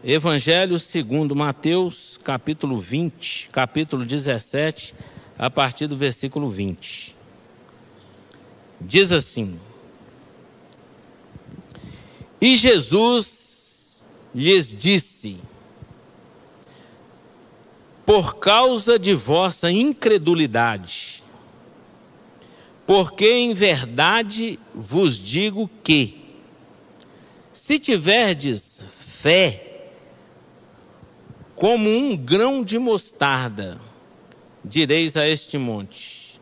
Evangelho segundo Mateus, capítulo 20, capítulo 17, a partir do versículo 20. Diz assim: E Jesus lhes disse: Por causa de vossa incredulidade, porque em verdade vos digo que, se tiverdes fé como um grão de mostarda, direis a este monte: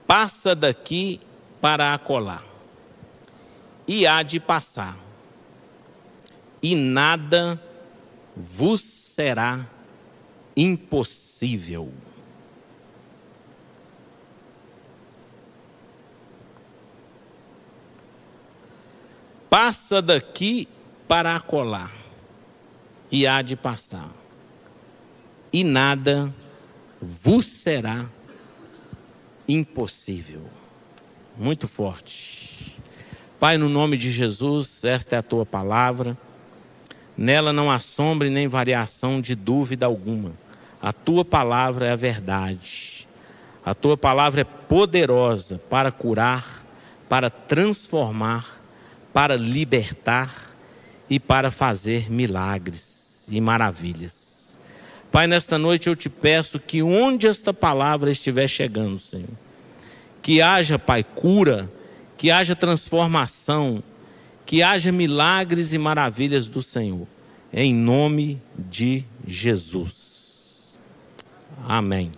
passa daqui para acolá, e há de passar, e nada vos será impossível. Passa daqui para acolá, e há de passar, e nada vos será impossível. Muito forte. Pai, no nome de Jesus, esta é a tua palavra. Nela não há sombra e nem variação de dúvida alguma. A tua palavra é a verdade. A tua palavra é poderosa para curar, para transformar, para libertar e para fazer milagres e maravilhas. Pai, nesta noite eu te peço que onde esta palavra estiver chegando, Senhor, que haja, Pai, cura, que haja transformação, que haja milagres e maravilhas do Senhor, em nome de Jesus. Amém.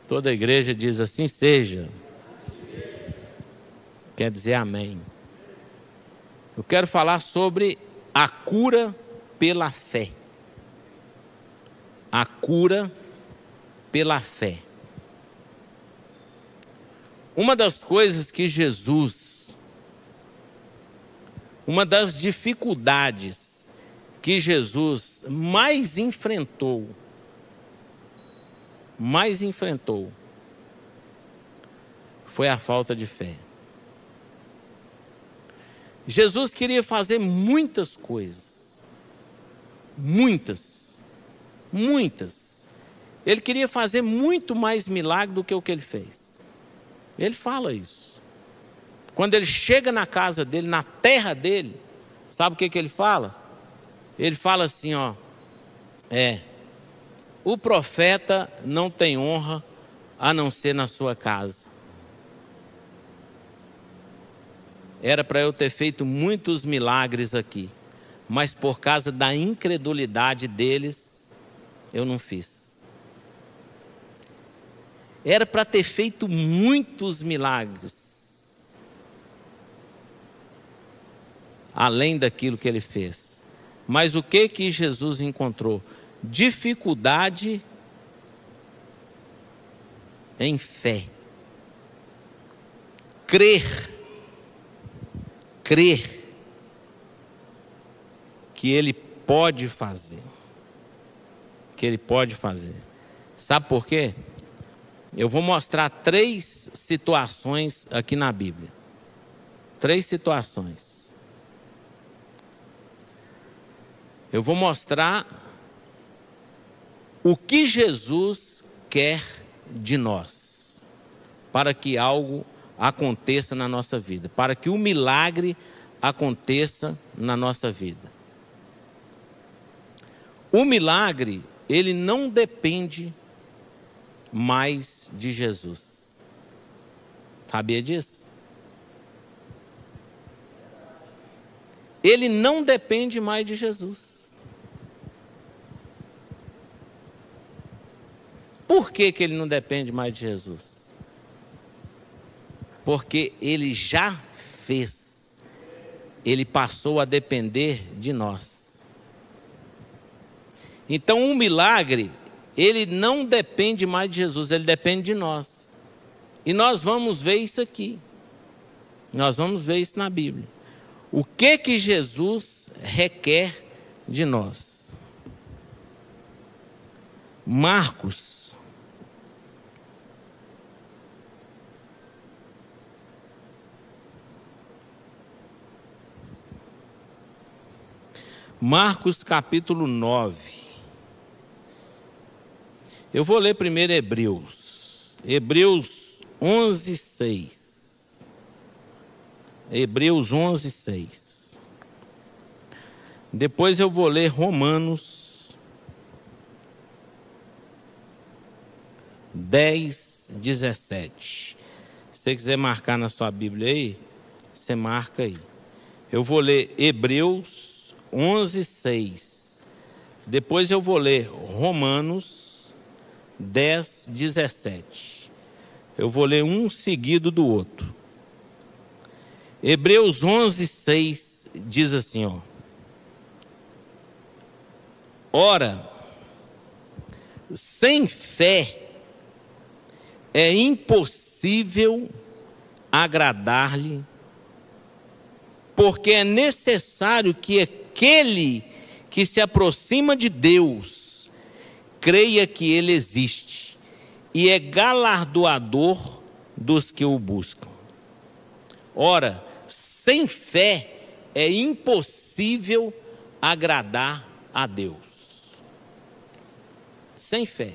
Toda a igreja diz assim seja. Quer dizer amém. Eu quero falar sobre a cura pela fé. A cura pela fé. Uma das coisas que Jesus, uma das dificuldades que Jesus mais enfrentou, foi a falta de fé. Jesus queria fazer muitas coisas, muitas. Ele queria fazer muito mais milagre do que o que ele fez. Ele fala isso. Quando ele chega na casa dele, na terra dele, sabe o que ele fala? Ele fala assim, o profeta não tem honra a não ser na sua casa. Era para eu ter feito muitos milagres aqui, mas por causa da incredulidade deles, eu não fiz. Era para ter feito muitos milagres, além daquilo que ele fez. Mas o que Jesus encontrou? Dificuldade em fé. Crer que ele pode fazer. Sabe por quê? Eu vou mostrar 3 situações aqui na Bíblia. 3 situações. Eu vou mostrar o que Jesus quer de nós, para que algo aconteça na nossa vida, para que o milagre aconteça na nossa vida. O milagre, ele não depende mais de Jesus. Sabia disso? Ele não depende mais de Jesus. Por que ele não depende mais de Jesus? Porque ele já fez. Ele passou a depender de nós. Então, o milagre, ele não depende mais de Jesus, ele depende de nós. E nós vamos ver isso aqui. Nós vamos ver isso na Bíblia. O que Jesus requer de nós? Marcos, Marcos capítulo 9. Eu vou ler primeiro Hebreus. Hebreus 11, 6. Hebreus 11, 6. Depois eu vou ler Romanos 10, 17. Se você quiser marcar na sua Bíblia aí, você marca aí. Eu vou ler Hebreus 11, 6. Depois eu vou ler Romanos 10, 17. Eu vou ler um seguido do outro. Hebreus 11, 6 diz assim, ó. Ora, sem fé é impossível agradar-lhe, porque é necessário que aquele que se aproxima de Deus creia que Ele existe e é galardoador dos que o buscam. Ora, sem fé é impossível agradar a Deus. Sem fé.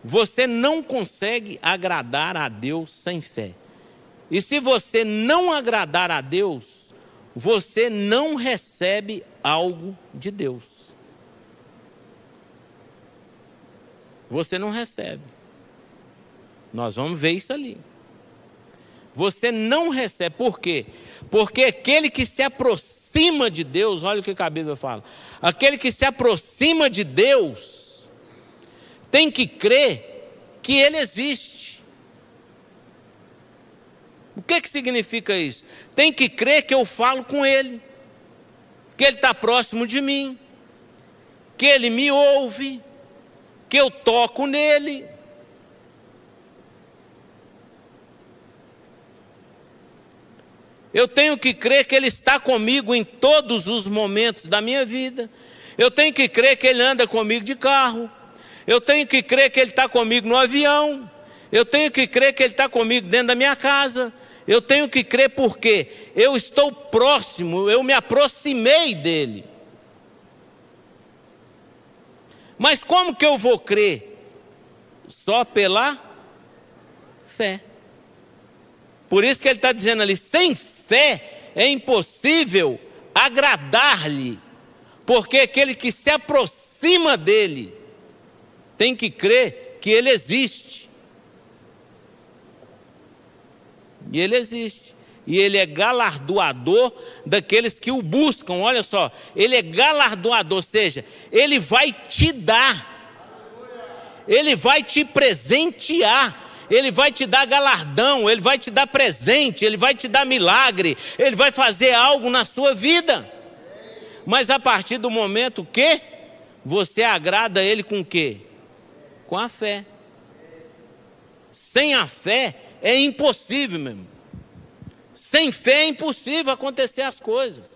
Você não consegue agradar a Deus sem fé. E se você não agradar a Deus, você não recebe algo de Deus. Você não recebe. Nós vamos ver isso ali. Você não recebe. Por quê? Porque aquele que se aproxima de Deus, olha o que a Bíblia fala. Aquele que se aproxima de Deus tem que crer que Ele existe. O que significa isso? Tem que crer que eu falo com Ele, que Ele está próximo de mim, que Ele me ouve, que eu toco nele. Eu tenho que crer que Ele está comigo em todos os momentos da minha vida. Eu tenho que crer que Ele anda comigo de carro. Eu tenho que crer que Ele está comigo no avião. Eu tenho que crer que Ele está comigo dentro da minha casa. Eu tenho que crer porque eu estou próximo, eu me aproximei dEle. Mas como que eu vou crer? Só pela fé. Por isso que ele está dizendo ali, sem fé é impossível agradar-lhe, porque aquele que se aproxima dele tem que crer que ele existe. E ele existe. E ele é galardoador daqueles que o buscam. Olha só, ele é galardoador, ou seja, ele vai te dar, ele vai te presentear, ele vai te dar galardão, ele vai te dar presente, ele vai te dar milagre, ele vai fazer algo na sua vida. Mas a partir do momento que você agrada ele com o quê? Com a fé. Sem a fé é impossível, meu irmão. Sem fé é impossível acontecer as coisas.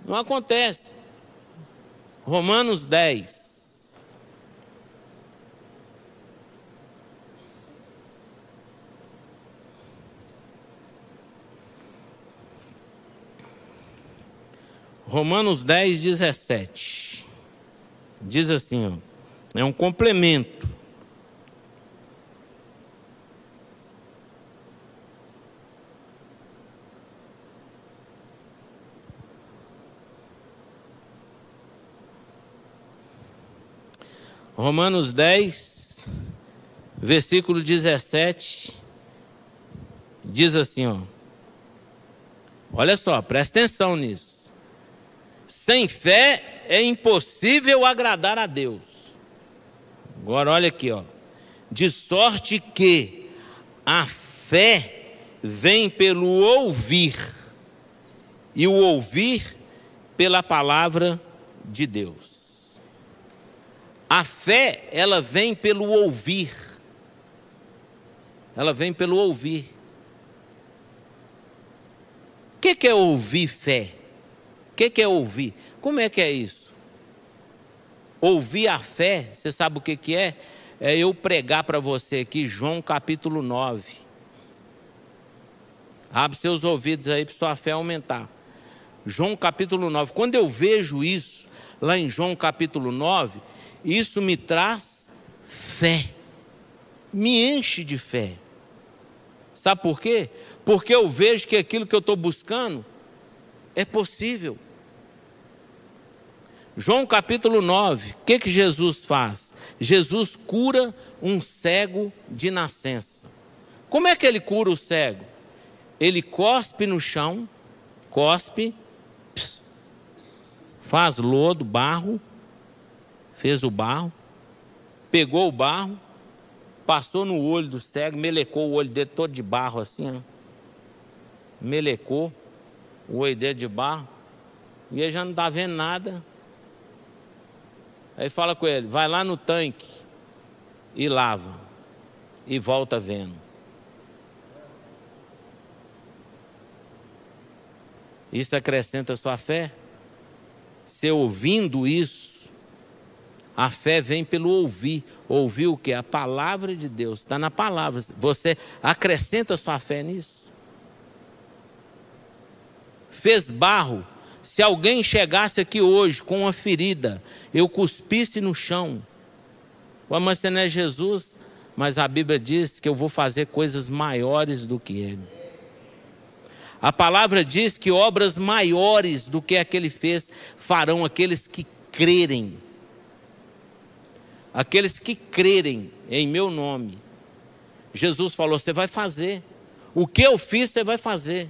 Não acontece. Romanos 10. Romanos 10, 17. Diz assim, ó, é um complemento. Romanos 10, versículo 17, diz assim, ó. Olha só, presta atenção nisso. Sem fé é impossível agradar a Deus. Agora olha aqui, ó. De sorte que a fé vem pelo ouvir, e o ouvir pela palavra de Deus. A fé, ela vem pelo ouvir. Ela vem pelo ouvir. O que é ouvir fé? O que é ouvir? Como é que é isso? Ouvir a fé, você sabe o que é? É eu pregar para você aqui, João capítulo 9. Abre seus ouvidos aí para sua fé aumentar. João capítulo 9. Quando eu vejo isso, lá em João capítulo 9, isso me traz fé, me enche de fé. Sabe por quê? Porque eu vejo que aquilo que eu estou buscando é possível. João capítulo 9, o que Jesus faz? Jesus cura um cego de nascença. Como é que ele cura o cego? Ele cospe no chão, faz lodo, barro, fez o barro, pegou o barro, passou no olho do cego, melecou o olho dele todo de barro assim, ó. Melecou o olho dele de barro, e ele já não está vendo nada. Aí fala com ele, vai lá no tanque e lava, e volta vendo. Isso acrescenta a sua fé? Você ouvindo isso, a fé vem pelo ouvir. Ouvir o quê? A palavra de Deus, está na palavra. Você acrescenta a sua fé nisso. Fez barro. Se alguém chegasse aqui hoje com uma ferida, eu cuspisse no chão. Mas você não é Jesus? Mas a Bíblia diz que eu vou fazer coisas maiores do que ele. A palavra diz que obras maiores do que aquele fez farão aqueles que crerem. Aqueles que crerem em meu nome. Jesus falou, você vai fazer. O que eu fiz, você vai fazer.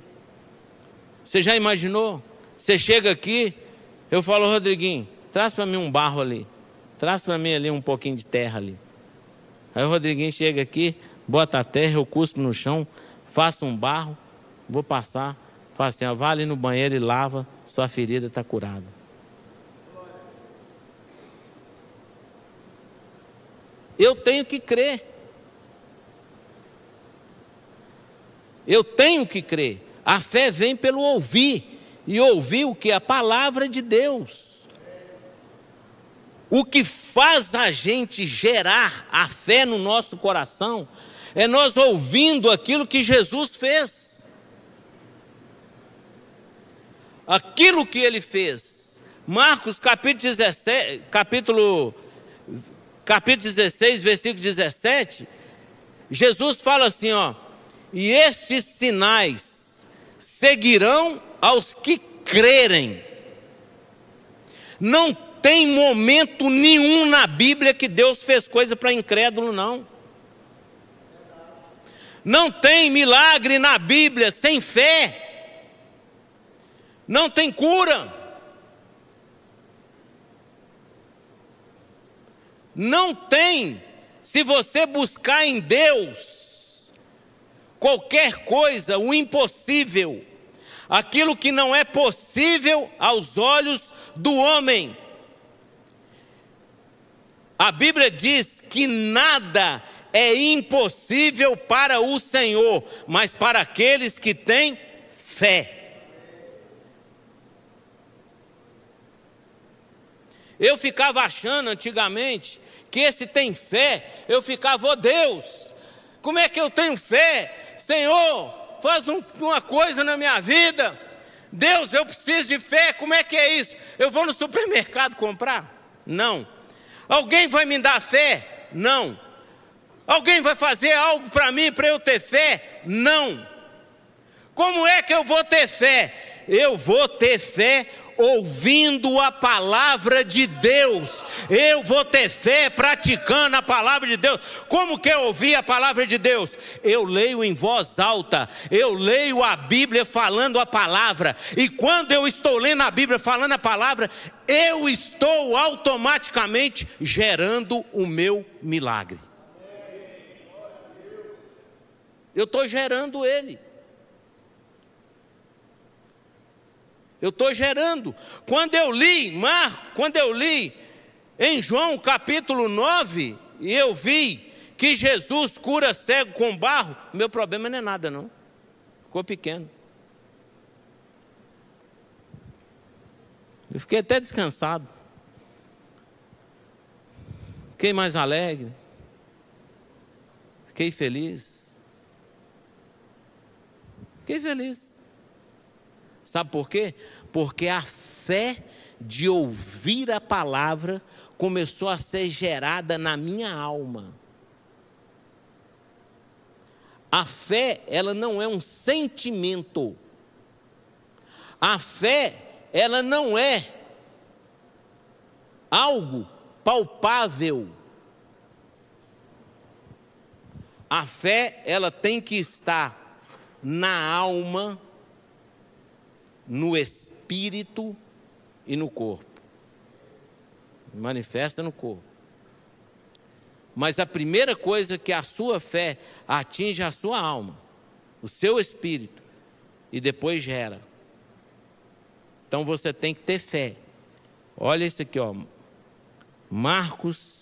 Você já imaginou? Você chega aqui, eu falo, Rodriguinho, traz para mim um barro ali. Traz para mim ali um pouquinho de terra ali. Aí o Rodriguinho chega aqui, bota a terra, eu cuspo no chão, faço um barro, vou passar, faço assim, ó, vá ali no banheiro e lava, sua ferida está curada. Eu tenho que crer. Eu tenho que crer. A fé vem pelo ouvir. E ouvir o que? A palavra de Deus. O que faz a gente gerar a fé no nosso coração é nós ouvindo aquilo que Jesus fez. Aquilo que ele fez. Marcos capítulo 16, versículo 17, Jesus fala assim, ó, e estes sinais seguirão aos que crerem. Não tem momento nenhum na Bíblia que Deus fez coisa para incrédulo, não. Não tem milagre na Bíblia sem fé. Não tem cura. Não tem. Se você buscar em Deus qualquer coisa, o impossível, aquilo que não é possível aos olhos do homem. A Bíblia diz que nada é impossível para o Senhor, mas para aqueles que têm fé. Eu ficava achando antigamente que esse tem fé, eu ficava, Deus, como é que eu tenho fé? Senhor, faz uma coisa na minha vida. Deus, eu preciso de fé, como é que é isso? Eu vou no supermercado comprar? Não. Alguém vai me dar fé? Não. Alguém vai fazer algo para mim, para eu ter fé? Não. Como é que eu vou ter fé? Eu vou ter fé ouvindo a palavra de Deus. Eu vou ter fé praticando a palavra de Deus. Como que eu ouvi a palavra de Deus? Eu leio em voz alta, eu leio a Bíblia falando a palavra, e quando eu estou lendo a Bíblia falando a palavra, eu estou automaticamente gerando o meu milagre. Eu estou gerando ele. Eu estou gerando. Quando eu li em João capítulo 9, e eu vi que Jesus cura cego com barro, meu problema não é nada não. Ficou pequeno. Eu fiquei até descansado. Fiquei mais alegre. Fiquei feliz. Fiquei feliz. Sabe por quê? Porque a fé de ouvir a palavra começou a ser gerada na minha alma. A fé, ela não é um sentimento. A fé, ela não é algo palpável. A fé, ela tem que estar na alma, no espírito e no corpo. Manifesta no corpo. Mas a primeira coisa que a sua fé atinge a sua alma, o seu espírito, e depois gera. Então você tem que ter fé. Olha isso aqui, ó. Marcos,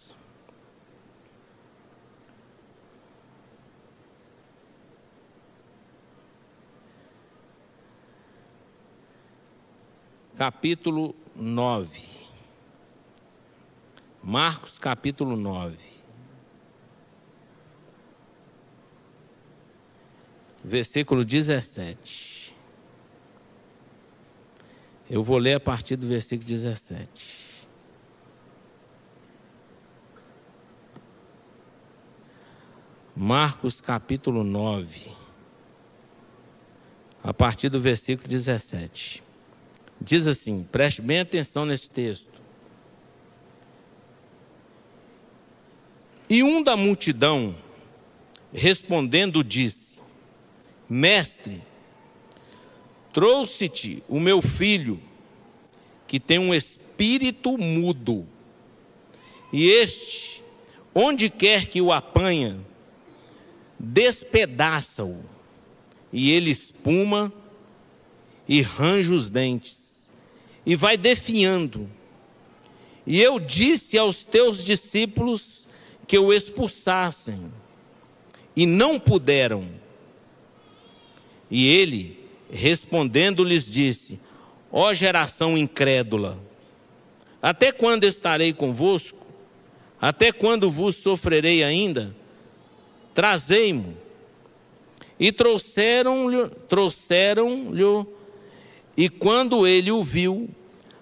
capítulo 9. Marcos, capítulo 9. Versículo 17. Eu vou ler a partir do versículo 17. Marcos, capítulo 9. A partir do versículo 17. Diz assim, preste bem atenção nesse texto. E um da multidão, respondendo, disse: Mestre, trouxe-te o meu filho, que tem um espírito mudo, e este, onde quer que o apanha, despedaça-o, e ele espuma e range os dentes, e vai definhando. E eu disse aos teus discípulos que o expulsassem, e não puderam. E ele, respondendo, lhes disse: Ó geração incrédula, até quando estarei convosco? Até quando vos sofrerei ainda? Trazei-mo. E trouxeram-lhe, e quando ele o viu,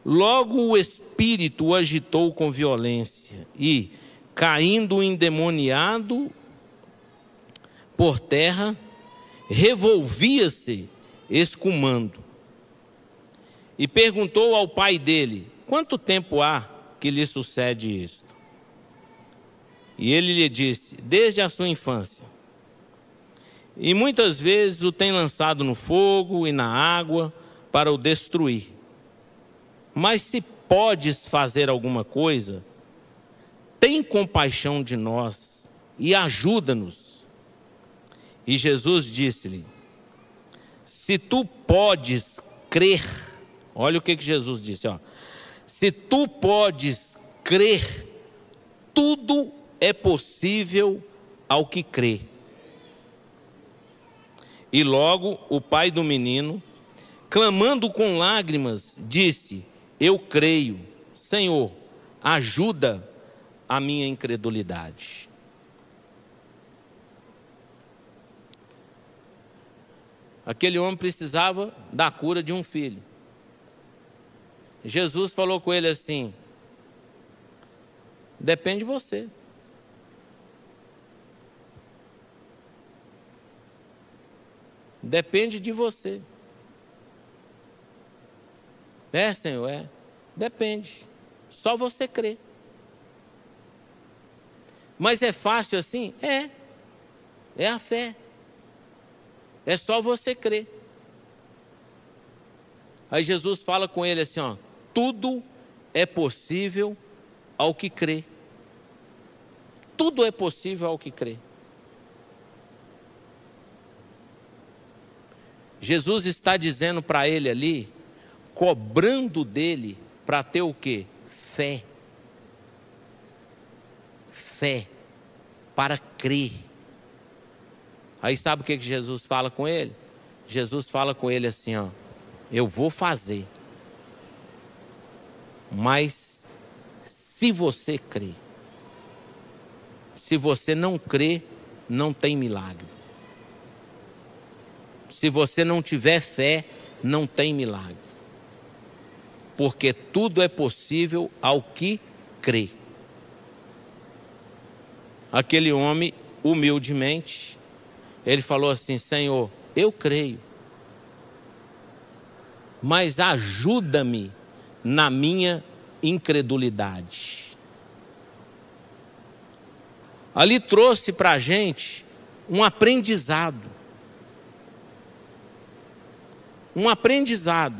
logo o espírito o agitou com violência, e, caindo endemoniado por terra, revolvia-se, escumando. E perguntou ao pai dele: quanto tempo há que lhe sucede isto? E ele lhe disse: desde a sua infância. E muitas vezes o tem lançado no fogo e na água para o destruir. Mas se podes fazer alguma coisa, tem compaixão de nós e ajuda-nos. E Jesus disse-lhe: se tu podes crer, olha o que Jesus disse, ó. Se tu podes crer, tudo é possível ao que crê. E logo o pai do menino, clamando com lágrimas, disse: eu creio, Senhor, ajuda a minha incredulidade. Aquele homem precisava da cura de um filho. Jesus falou com ele assim: depende de você. Depende de você. É, Senhor, é. Depende. Só você crê. Mas é fácil assim? É. É a fé. É só você crer. Aí Jesus fala com ele assim, ó: tudo é possível ao que crê. Tudo é possível ao que crê. Jesus está dizendo para ele ali, cobrando dele para ter o quê? Fé. Fé. Para crer. Aí sabe o que Jesus fala com ele? Jesus fala com ele assim, ó: eu vou fazer, mas se você crer. Se você não crer, não tem milagre. Se você não tiver fé, não tem milagre. Porque tudo é possível ao que crê. Aquele homem, humildemente, ele falou assim: Senhor, eu creio, mas ajuda-me na minha incredulidade. Ali trouxe para a gente um aprendizado. Um aprendizado.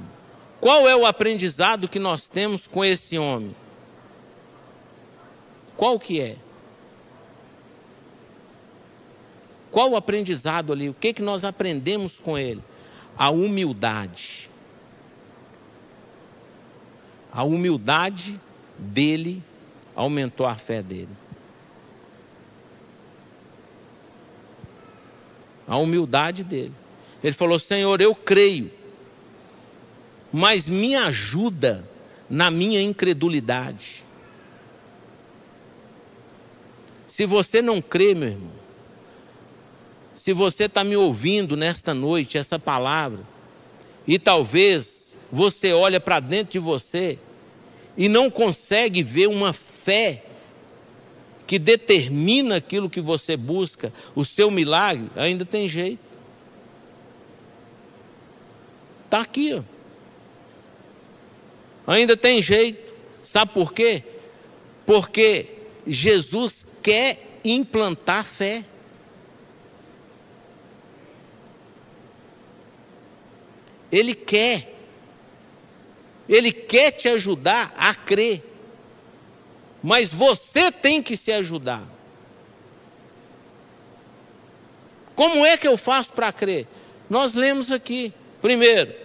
Qual é o aprendizado que nós temos com esse homem? Qual que é? Qual o aprendizado ali? O que nós aprendemos com ele? A humildade. A humildade dele aumentou a fé dele. A humildade dele. Ele falou: Senhor, eu creio, mas me ajuda na minha incredulidade. Se você não crê, meu irmão, se você está me ouvindo nesta noite, essa palavra, e talvez você olha para dentro de você e não consegue ver uma fé que determina aquilo que você busca, o seu milagre, ainda tem jeito. Está aqui, ó. Ainda tem jeito. Sabe por quê? Porque Jesus quer implantar fé. Ele quer te ajudar a crer. Mas você tem que se ajudar. Como é que eu faço para crer? Nós lemos aqui. Primeiro,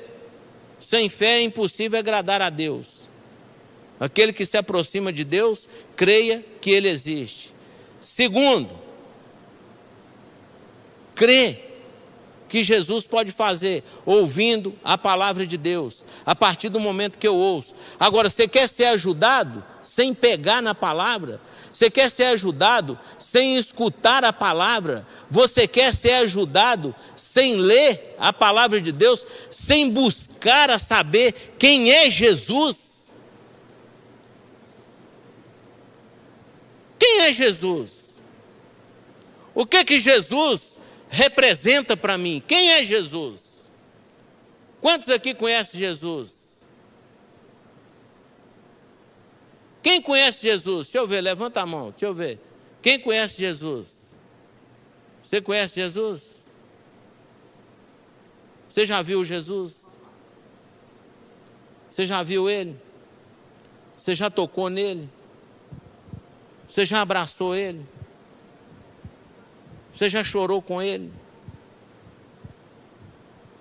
sem fé é impossível agradar a Deus. Aquele que se aproxima de Deus, creia que Ele existe. Segundo, crê que Jesus pode fazer, ouvindo a palavra de Deus, a partir do momento que eu ouço. Agora, você quer ser ajudado sem pegar na palavra? Você quer ser ajudado sem escutar a palavra? Você quer ser ajudado sem ler a palavra de Deus, sem buscar a saber quem é Jesus? Quem é Jesus? O que Jesus representa para mim? Quem é Jesus? Quantos aqui conhecem Jesus? Quem conhece Jesus? Deixa eu ver, levanta a mão, deixa eu ver. Quem conhece Jesus? Você conhece Jesus? Você já viu Jesus? Você já viu Ele? Você já tocou nele? Você já abraçou Ele? Você já chorou com Ele?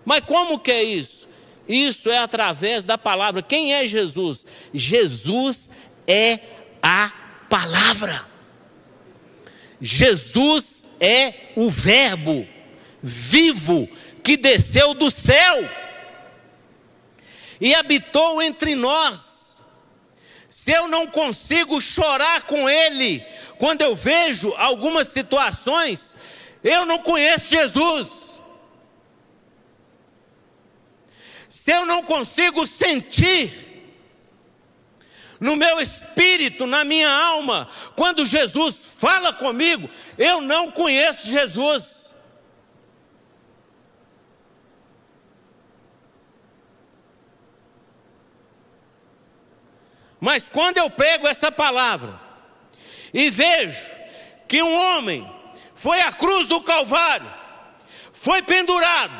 Mas como que é isso? Isso é através da palavra. Quem é Jesus? Jesus é a palavra. Jesus é o verbo vivo que desceu do céu e habitou entre nós. Se eu não consigo chorar com Ele, quando eu vejo algumas situações, eu não conheço Jesus. Se eu não consigo sentir no meu espírito, na minha alma, quando Jesus fala comigo, eu não conheço Jesus. Mas quando eu pego essa palavra e vejo que um homem foi à cruz do Calvário, foi pendurado,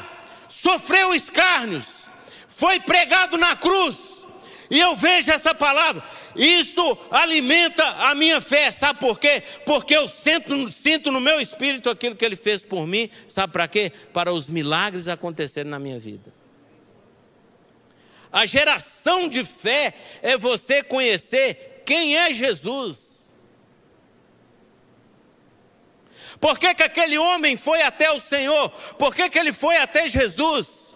sofreu escárnios, foi pregado na cruz, e eu vejo essa palavra, isso alimenta a minha fé. Sabe por quê? Porque eu sinto no meu espírito aquilo que Ele fez por mim. Sabe para quê? Para os milagres acontecerem na minha vida. A geração de fé é você conhecer quem é Jesus. Por que aquele homem foi até o Senhor? Por que ele foi até Jesus?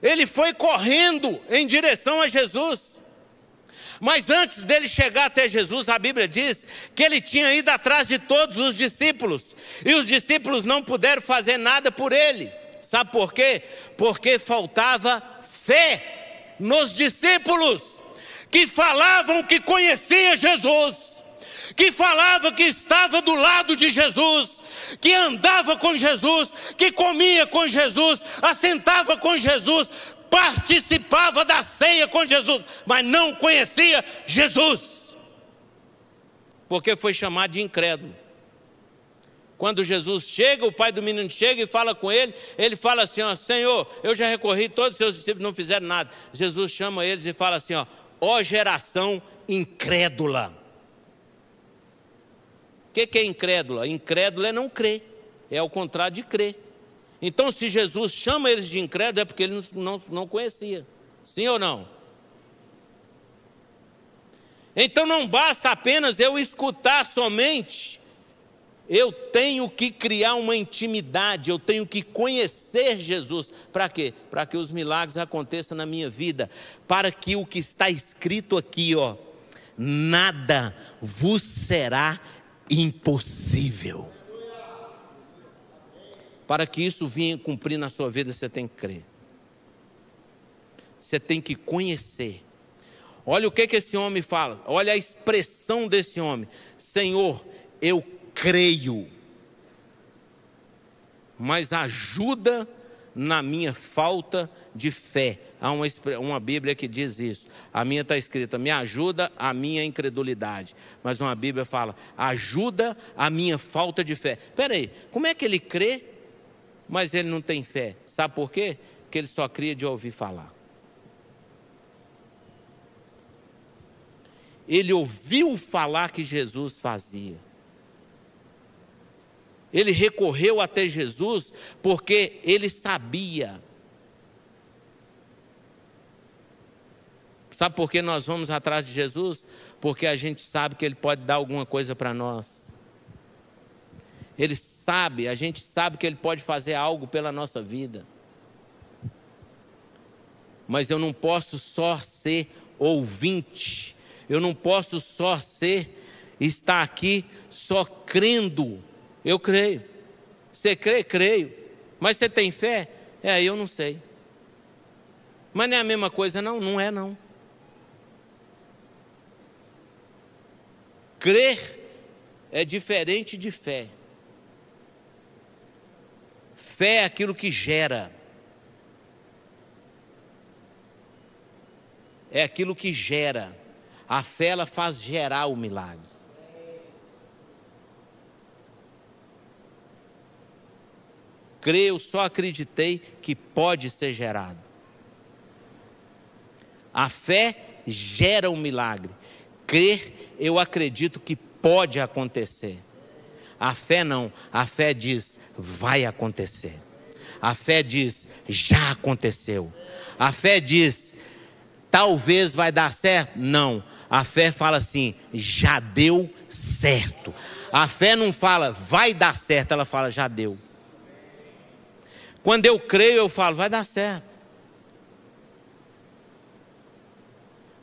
Ele foi correndo em direção a Jesus. Mas antes dele chegar até Jesus, a Bíblia diz que ele tinha ido atrás de todos os discípulos. E os discípulos não puderam fazer nada por ele. Sabe por quê? Porque faltava fé nos discípulos, que falavam que conhecia Jesus, que falava que estava do lado de Jesus, que andava com Jesus, que comia com Jesus, assentava com Jesus, participava da ceia com Jesus, mas não conhecia Jesus, porque foi chamado de incrédulo. Quando Jesus chega, o pai do menino chega e fala com ele, ele fala assim, ó, Senhor, eu já recorri, todos os seus discípulos não fizeram nada. Jesus chama eles e fala assim, ó geração incrédula. O que é incrédula? Incrédula é não crer, é o contrário de crer. Então, se Jesus chama eles de incrédulo, é porque ele não conhecia. Sim ou não? Então, não basta apenas eu escutar somente. Eu tenho que criar uma intimidade, eu tenho que conhecer Jesus. Para quê? Para que os milagres aconteçam na minha vida. Para que o que está escrito aqui, ó, nada vos será impossível. Para que isso venha cumprir na sua vida, você tem que crer. Você tem que conhecer. Olha o que esse homem fala. Olha a expressão desse homem. Senhor, eu creio, mas ajuda na minha falta de fé. Há uma Bíblia que diz isso. A minha está escrita, me ajuda a minha incredulidade. Mas uma Bíblia fala, ajuda a minha falta de fé. Espera aí, como é que ele crê, mas ele não tem fé? Sabe por quê? Porque ele só cria de ouvir falar. Ele ouviu falar que Jesus fazia. Ele recorreu até Jesus porque ele sabia. Sabe por que nós vamos atrás de Jesus? Porque a gente sabe que Ele pode dar alguma coisa para nós. Ele sabe, a gente sabe que Ele pode fazer algo pela nossa vida. Mas eu não posso só ser ouvinte. Eu não posso só estar aqui só crendo. Eu creio. Você crê? Creio. Mas você tem fé? Eu não sei. Mas não é a mesma coisa não? Não é não. Crer é diferente de fé. Fé é aquilo que gera. É aquilo que gera. A fé, ela faz gerar o milagre. Creio, só acreditei que pode ser gerado. A fé gera um milagre. Crer, eu acredito que pode acontecer. A fé não. A fé diz, vai acontecer. A fé diz, já aconteceu. A fé diz, talvez vai dar certo? Não. A fé fala assim, já deu certo. A fé não fala, vai dar certo, ela fala, já deu. Quando eu creio, eu falo, vai dar certo.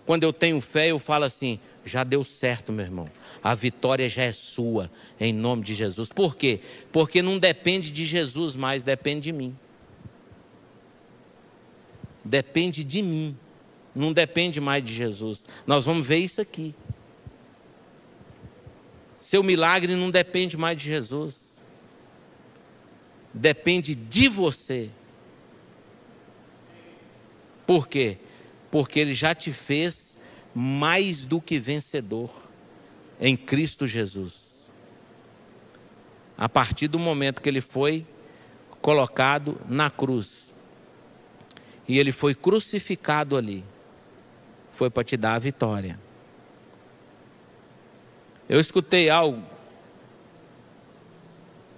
Quando eu tenho fé, eu falo assim, já deu certo, meu irmão. A vitória já é sua, em nome de Jesus. Por quê? Porque não depende de Jesus mais, depende de mim. Depende de mim. Não depende mais de Jesus. Nós vamos ver isso aqui. Seu milagre não depende mais de Jesus. Depende de você. Por quê? Porque Ele já te fez mais do que vencedor em Cristo Jesus. A partir do momento que Ele foi colocado na cruz e Ele foi crucificado ali, foi para te dar a vitória. Eu escutei algo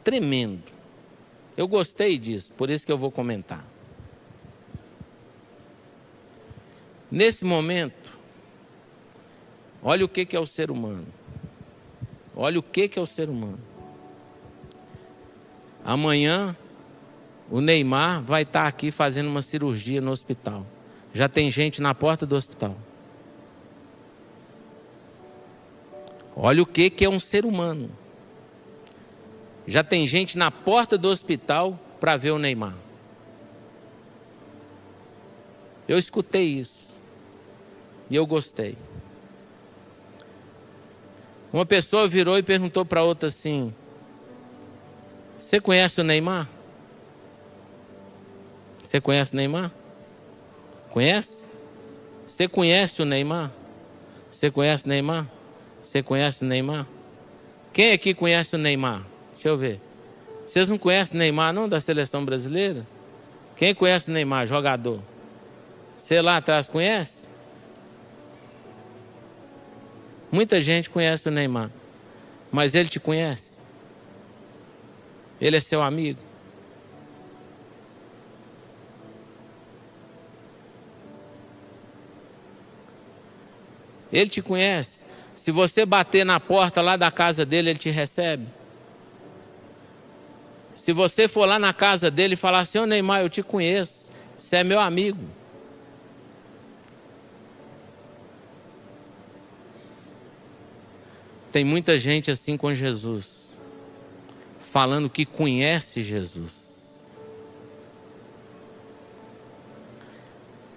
tremendo. Eu gostei disso, por isso que eu vou comentar. Nesse momento, olha o que é o ser humano. Olha o que é o ser humano. Amanhã, o Neymar vai estar aqui fazendo uma cirurgia no hospital. Já tem gente na porta do hospital. Olha o que é um ser humano. Já tem gente na porta do hospital para ver o Neymar. Eu escutei isso e eu gostei. Uma pessoa virou e perguntou para outra assim: você conhece o Neymar? Você conhece o Neymar? Conhece? Você conhece o Neymar? Você conhece o Neymar? Você conhece o Neymar? Quem aqui conhece o Neymar? Deixa eu ver. Vocês não conhecem o Neymar não, da seleção brasileira? Quem conhece o Neymar, jogador? Você lá atrás conhece? Muita gente conhece o Neymar. Mas ele te conhece? Ele é seu amigo? Ele te conhece? Se você bater na porta lá da casa dele, ele te recebe? Se você for lá na casa dele e falar assim: ô Neymar, eu te conheço, você é meu amigo. Tem muita gente assim com Jesus, falando que conhece Jesus.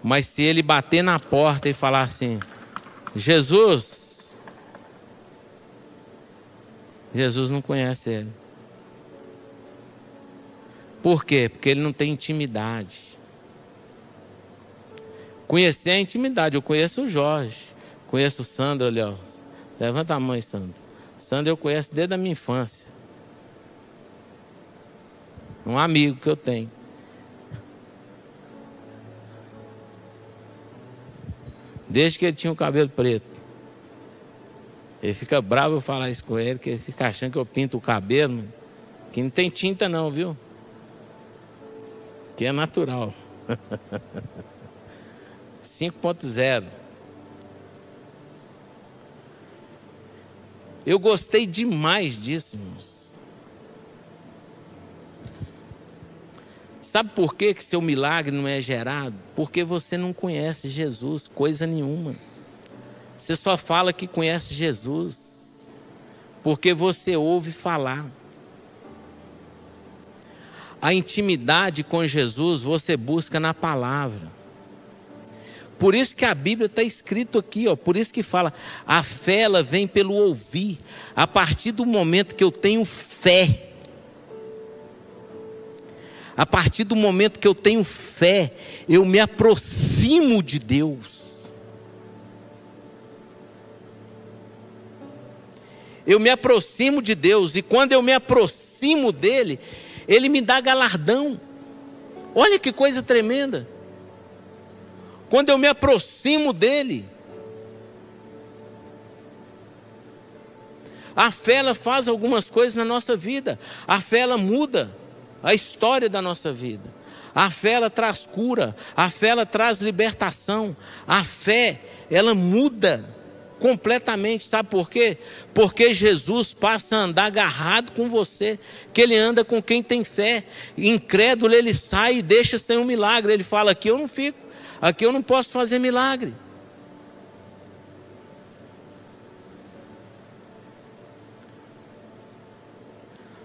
Mas se ele bater na porta e falar assim: Jesus não conhece ele. Por quê? Porque ele não tem intimidade. Conhecer é intimidade. Eu conheço o Jorge, conheço o Sandro ali, ó. Levanta a mão, Sandro. Sandro eu conheço desde a minha infância. Um amigo que eu tenho. Desde que ele tinha o cabelo preto. Ele fica bravo eu falar isso com ele, que ele fica achando que eu pinto o cabelo. Que não tem tinta não, viu? Que é natural. 5.0. Eu gostei demais disso, irmãos. Sabe por que seu milagre não é gerado? Porque você não conhece Jesus, coisa nenhuma. Você só fala que conhece Jesus porque você ouve falar. A intimidade com Jesus você busca na palavra. Por isso que a Bíblia está escrito aqui, ó, por isso que fala, a fé ela vem pelo ouvir. A partir do momento que eu tenho fé, a partir do momento que eu tenho fé, eu me aproximo de Deus. Eu me aproximo de Deus, e quando eu me aproximo dele, ele me dá galardão. Olha que coisa tremenda. Quando eu me aproximo dele, a fé ela faz algumas coisas na nossa vida. A fé ela muda a história da nossa vida. A fé ela traz cura. A fé ela traz libertação. A fé ela muda completamente. Sabe por quê? Porque Jesus passa a andar agarrado com você, que ele anda com quem tem fé. Incrédulo ele sai e deixa sem um milagre. Ele fala: aqui eu não fico, aqui eu não posso fazer milagre.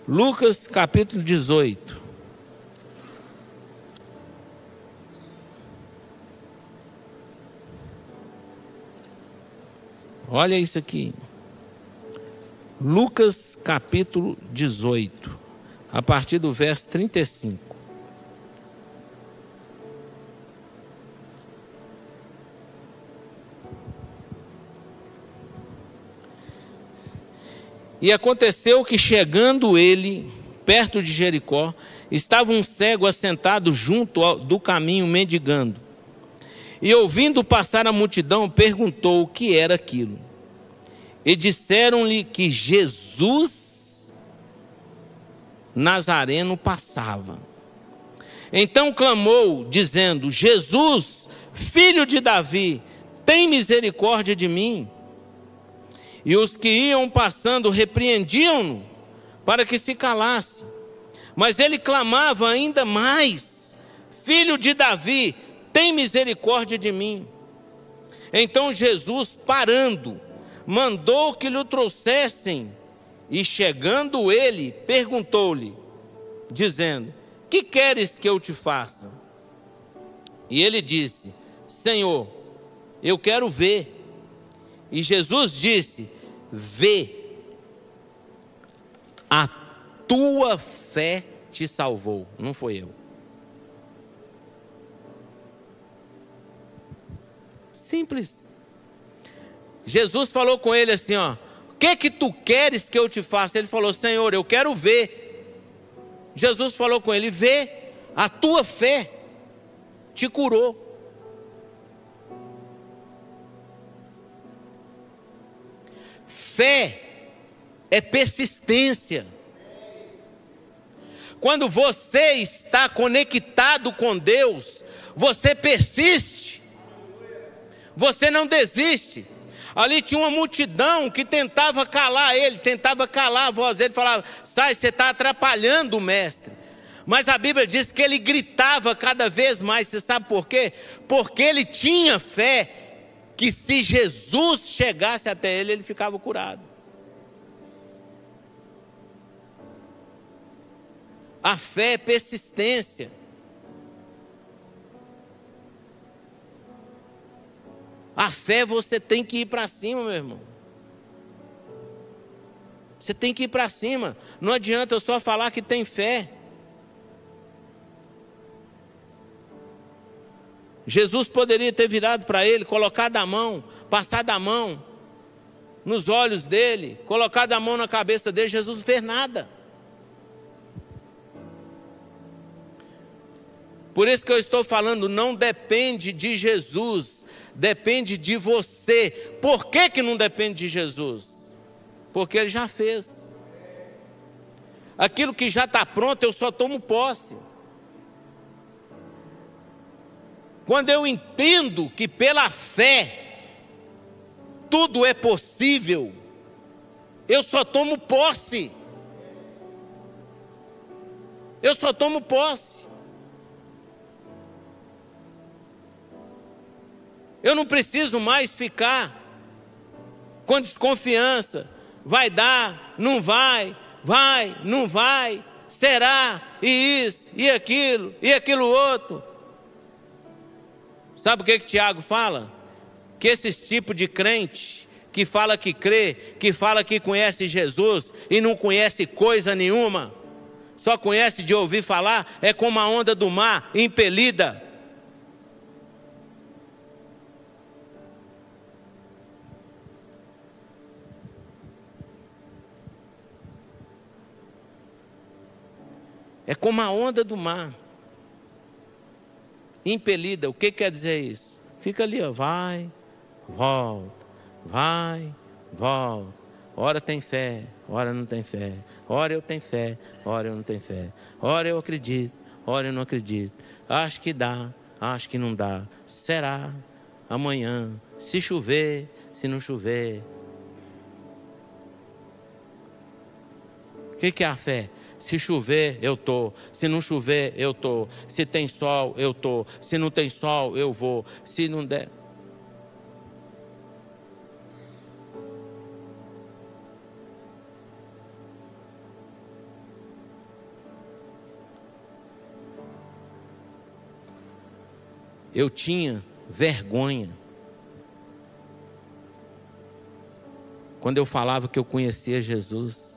Lucas capítulo 18. Olha isso aqui. Lucas capítulo 18, a partir do verso 35. E aconteceu que, chegando ele perto de Jericó, estava um cego assentado junto do caminho mendigando. E ouvindo passar a multidão, perguntou o que era aquilo. E disseram-lhe que Jesus Nazareno passava. Então clamou, dizendo: Jesus, filho de Davi, tem misericórdia de mim. E os que iam passando repreendiam-no para que se calasse. Mas ele clamava ainda mais: Filho de Davi, tem misericórdia de mim. Então Jesus, parando, mandou que lhe o trouxessem. E chegando ele, perguntou-lhe, dizendo: que queres que eu te faça? E ele disse: Senhor, eu quero ver. E Jesus disse: vê, a tua fé te salvou. Não foi eu. Simples. Jesus falou com ele assim, ó: o que tu queres que eu te faça? Ele falou: Senhor, eu quero ver. Jesus falou com ele: vê, a tua fé te curou. Fé é persistência. Quando você está conectado com Deus, você persiste. Você não desiste. Ali tinha uma multidão que tentava calar ele, tentava calar a voz dele, falava: sai, você está atrapalhando o mestre. Mas a Bíblia diz que ele gritava cada vez mais. Você sabe por quê? Porque ele tinha fé que se Jesus chegasse até ele, ele ficava curado. A fé é persistência. A fé, você tem que ir para cima, meu irmão. Você tem que ir para cima. Não adianta eu só falar que tem fé. Jesus poderia ter virado para ele, colocado a mão, passado a mão nos olhos dele, colocado a mão na cabeça dele. Jesus não fez nada. Por isso que eu estou falando, não depende de Jesus, depende de você. Por que que não depende de Jesus? Porque ele já fez. Aquilo que já está pronto, eu só tomo posse. Quando eu entendo que pela fé tudo é possível, eu só tomo posse. Eu só tomo posse. Eu não preciso mais ficar com desconfiança. Vai dar, não vai, vai, não vai, será, e isso, e aquilo outro. Sabe o que Tiago fala? Que esses tipos de crente, que fala que crê, que fala que conhece Jesus e não conhece coisa nenhuma, só conhece de ouvir falar, é como a onda do mar, impelida. É como a onda do mar, impelida. O que quer dizer isso? Fica ali, ó, vai, volta, vai, volta. Ora tem fé, ora não tem fé. Ora eu tenho fé, ora eu não tenho fé. Ora eu acredito, ora eu não acredito. Acho que dá, acho que não dá. Será amanhã, se chover, se não chover. O que é a fé? Se chover, eu estou. Se não chover, eu estou. Se tem sol, eu estou. Se não tem sol, eu vou. Se não der... Eu tinha vergonha quando eu falava que eu conhecia Jesus.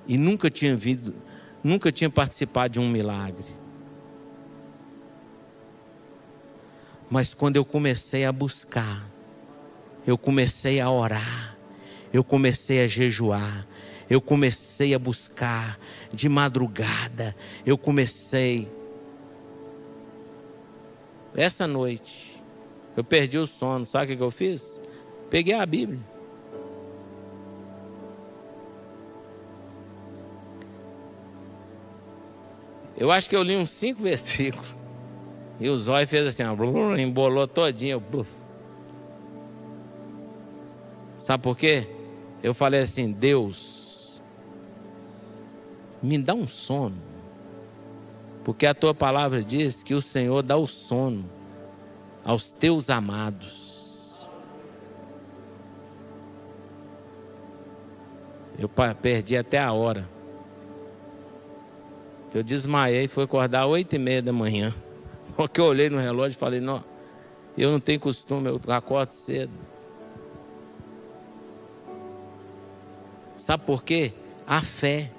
E nunca tinha participado de um milagre. Mas quando eu comecei a buscar, eu comecei a orar, eu comecei a jejuar, eu comecei a buscar de madrugada, eu comecei. Essa noite, eu perdi o sono, sabe o que eu fiz? Peguei a Bíblia. Eu acho que eu li uns 5 versículos. E o zóio fez assim, ó, embolou todinho. Sabe por quê? Eu falei assim: Deus, me dá um sono. Porque a tua palavra diz que o Senhor dá o sono aos teus amados. Eu perdi até a hora. Eu desmaiei e fui acordar às 8h30 da manhã. Porque eu olhei no relógio e falei: não, Eu não tenho costume, eu acordo cedo. Sabe por quê? A fé.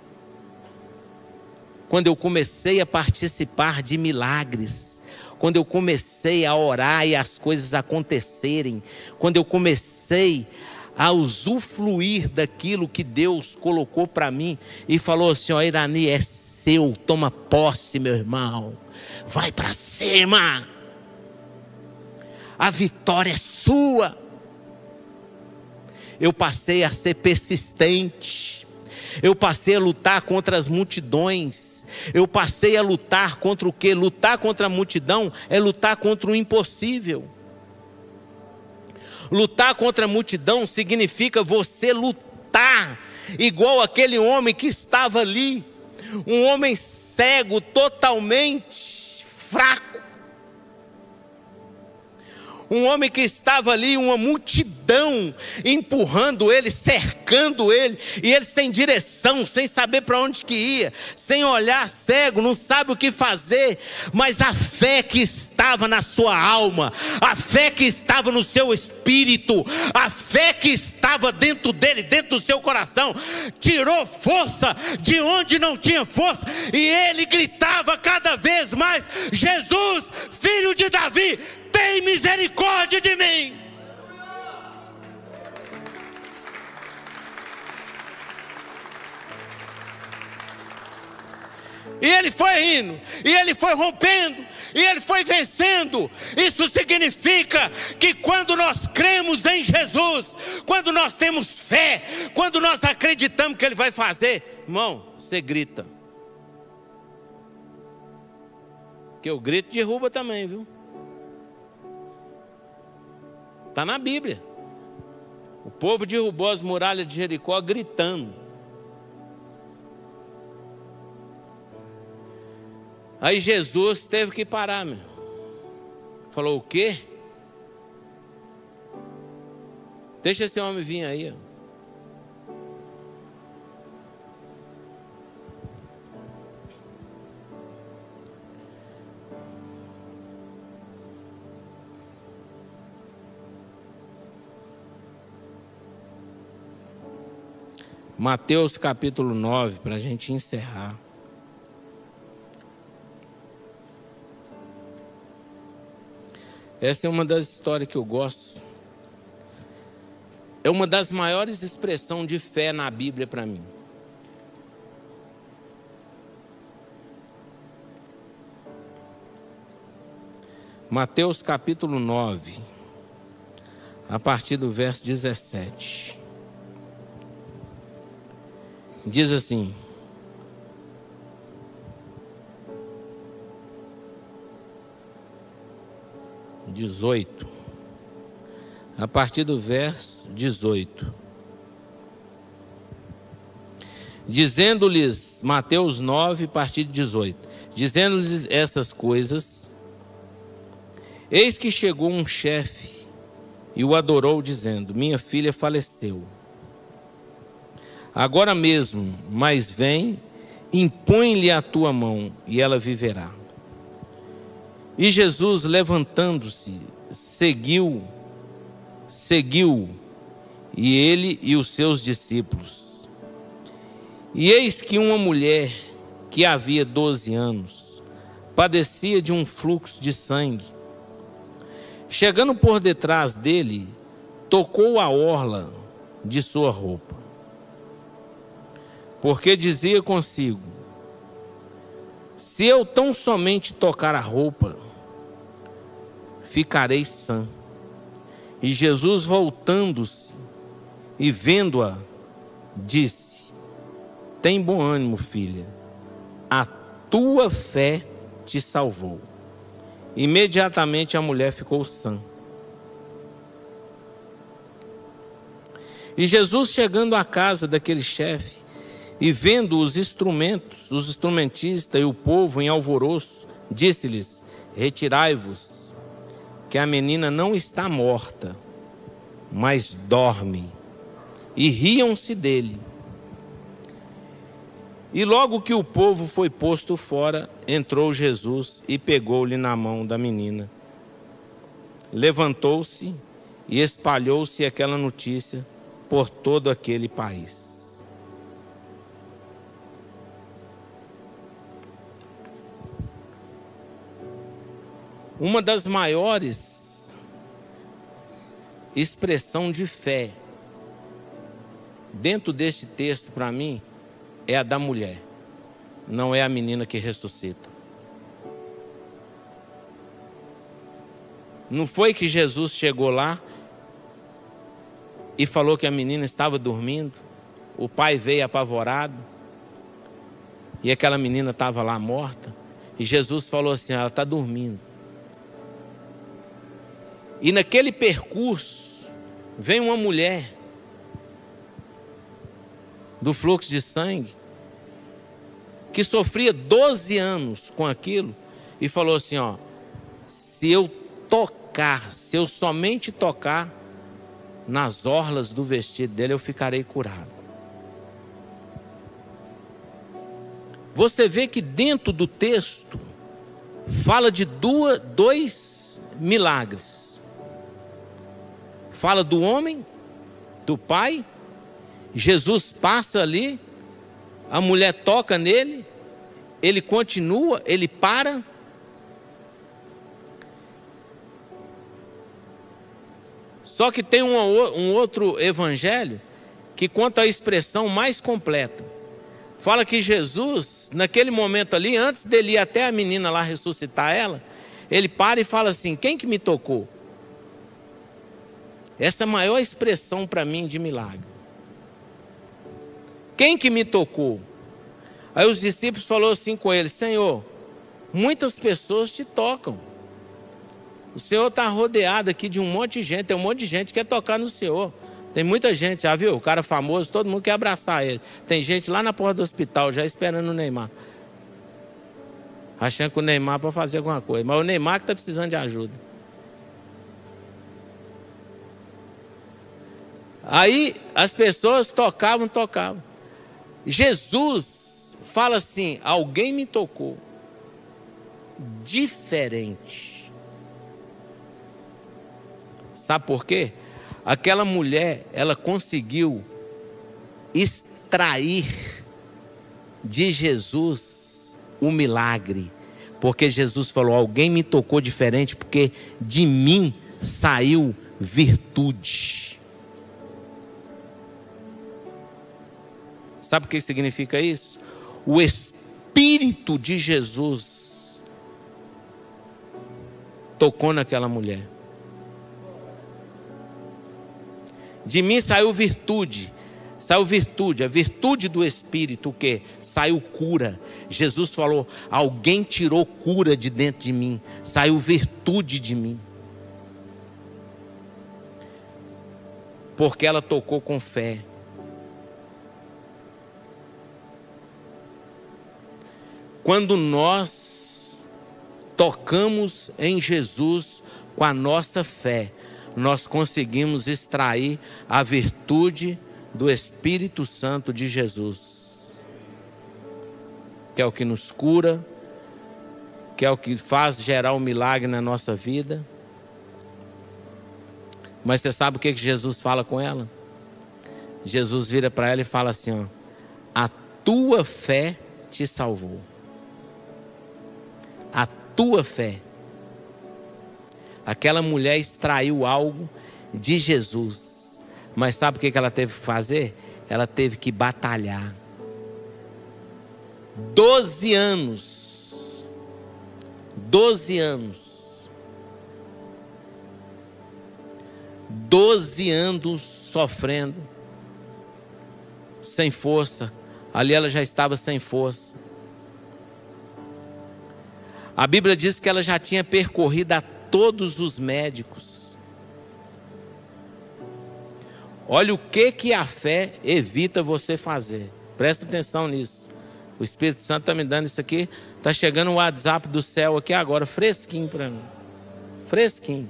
Quando eu comecei a participar de milagres, quando eu comecei a orar e as coisas acontecerem, quando eu comecei a usufruir daquilo que Deus colocou para mim e falou assim: ó, Irani, é seu, toma posse, meu irmão, vai para cima, a vitória é sua. Eu passei a ser persistente, eu passei a lutar contra as multidões, eu passei a lutar contra o quê? Lutar contra a multidão é lutar contra o impossível. Lutar contra a multidão significa você lutar igual aquele homem que estava ali, um homem cego, totalmente fraco. Um homem que estava ali, uma multidão empurrando ele, cercando ele, e ele sem direção, sem saber para onde que ia, sem olhar, cego, não sabe o que fazer, mas a fé que estava na sua alma, a fé que estava no seu espírito, a fé que estava dentro dele, dentro do seu coração, tirou força de onde não tinha força, e ele gritava cada vez mais: Jesus, filho de Davi, tem misericórdia de mim. E ele foi indo, e ele foi rompendo, e ele foi vencendo. Isso significa que quando nós cremos em Jesus, quando nós temos fé, quando nós acreditamos que ele vai fazer, irmão, você grita. Porque o grito derruba também, viu? Está na Bíblia. O povo derrubou as muralhas de Jericó gritando. Aí Jesus teve que parar, meu. Falou: o quê? Deixa esse homem vir aí, ó. Mateus capítulo 9, para a gente encerrar. Essa é uma das histórias que eu gosto. É uma das maiores expressões de fé na Bíblia para mim. Mateus capítulo 9, a partir do verso 17. Diz assim: a partir do verso 18. Dizendo-lhes, Mateus 9, a partir de 18. Dizendo-lhes essas coisas, eis que chegou um chefe e o adorou, dizendo: minha filha faleceu agora mesmo, mas vem, impõe-lhe a tua mão e ela viverá. E Jesus, levantando-se, seguiu, e ele e os seus discípulos. E eis que uma mulher que havia 12 anos padecia de um fluxo de sangue, chegando por detrás dele, tocou a orla de sua roupa, porque dizia consigo: se eu tão somente tocar a roupa, ficarei sã. E Jesus, voltando-se e vendo-a, disse: tem bom ânimo, filha, a tua fé te salvou. Imediatamente a mulher ficou sã. E Jesus, chegando à casa daquele chefe, e vendo os instrumentos, os instrumentistas e o povo em alvoroço, disse-lhes: retirai-vos, que a menina não está morta, mas dorme. E riam-se dele. E logo que o povo foi posto fora, entrou Jesus e pegou-lhe na mão da menina, levantou-se e espalhou-se aquela notícia por todo aquele país. Uma das maiores expressões de fé dentro deste texto, para mim, é a da mulher. Não é a menina que ressuscita. Não foi que Jesus chegou lá e falou que a menina estava dormindo. O pai veio apavorado e aquela menina estava lá morta. E Jesus falou assim: ela está dormindo. E naquele percurso, vem uma mulher do fluxo de sangue, que sofria 12 anos com aquilo, e falou assim: ó, se eu somente tocar nas orlas do vestido dele, eu ficarei curado. Você vê que dentro do texto, fala de dois milagres. Fala do homem, do pai. Jesus passa ali, a mulher toca nele, ele continua, ele para. Só que tem um outro evangelho que conta a expressão mais completa. Fala que Jesus, naquele momento ali, antes dele ir até a menina lá ressuscitar ela, ele para e fala assim: quem que me tocou? Essa é a maior expressão para mim de milagre. Quem que me tocou? Aí os discípulos falaram assim com ele: Senhor, muitas pessoas te tocam. O Senhor está rodeado aqui de um monte de gente. Tem um monte de gente que quer tocar no Senhor. Tem muita gente, já viu? O cara famoso, todo mundo quer abraçar ele. Tem gente lá na porta do hospital já esperando o Neymar, achando que o Neymar para fazer alguma coisa. Mas o Neymar que está precisando de ajuda. Aí as pessoas tocavam. Jesus fala assim: alguém me tocou diferente. Sabe por quê? Aquela mulher, ela conseguiu extrair de Jesus o milagre. Porque Jesus falou: alguém me tocou diferente, porque de mim saiu virtude. Sabe o que significa isso? O Espírito de Jesus tocou naquela mulher. De mim saiu virtude. Saiu virtude, a virtude do Espírito, o quê? Saiu cura. Jesus falou: alguém tirou cura de dentro de mim. Saiu virtude de mim. Porque ela tocou com fé. Quando nós tocamos em Jesus com a nossa fé, nós conseguimos extrair a virtude do Espírito Santo de Jesus, que é o que nos cura, que é o que faz gerar um milagre na nossa vida. Mas você sabe o que Jesus fala com ela? Jesus vira para ela e fala assim: ó, a tua fé te salvou. A tua fé. Aquela mulher extraiu algo de Jesus. Mas sabe o que ela teve que fazer? Ela teve que batalhar. 12 anos. 12 anos. 12 anos sofrendo. Sem força. Ali ela já estava sem força. A Bíblia diz que ela já tinha percorrido a todos os médicos. Olha o que a fé evita você fazer. Presta atenção nisso. O Espírito Santo está me dando isso aqui. Está chegando o WhatsApp do céu aqui agora, fresquinho para mim. Fresquinho.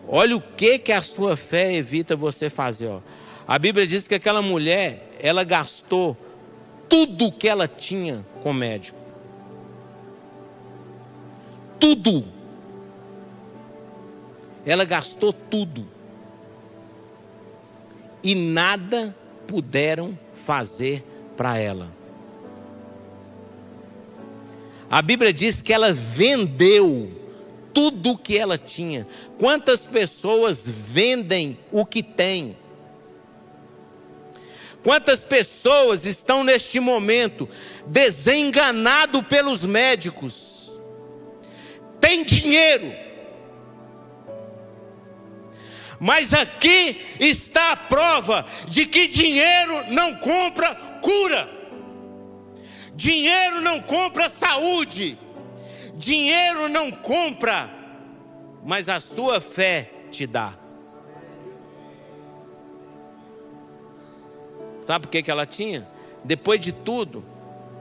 Olha o que a sua fé evita você fazer. Ó. A Bíblia diz que aquela mulher, ela gastou tudo o que ela tinha com o médico. Tudo. ela gastou tudo. E nada puderam fazer para ela. A Bíblia diz que ela vendeu tudo o que ela tinha. Quantas pessoas vendem o que têm? Quantas pessoas estão neste momento desenganadas pelos médicos? Tem dinheiro, mas aqui está a prova de que dinheiro não compra cura, dinheiro não compra saúde, dinheiro não compra, mas a sua fé te dá. Sabe por que ela tinha? Depois de tudo,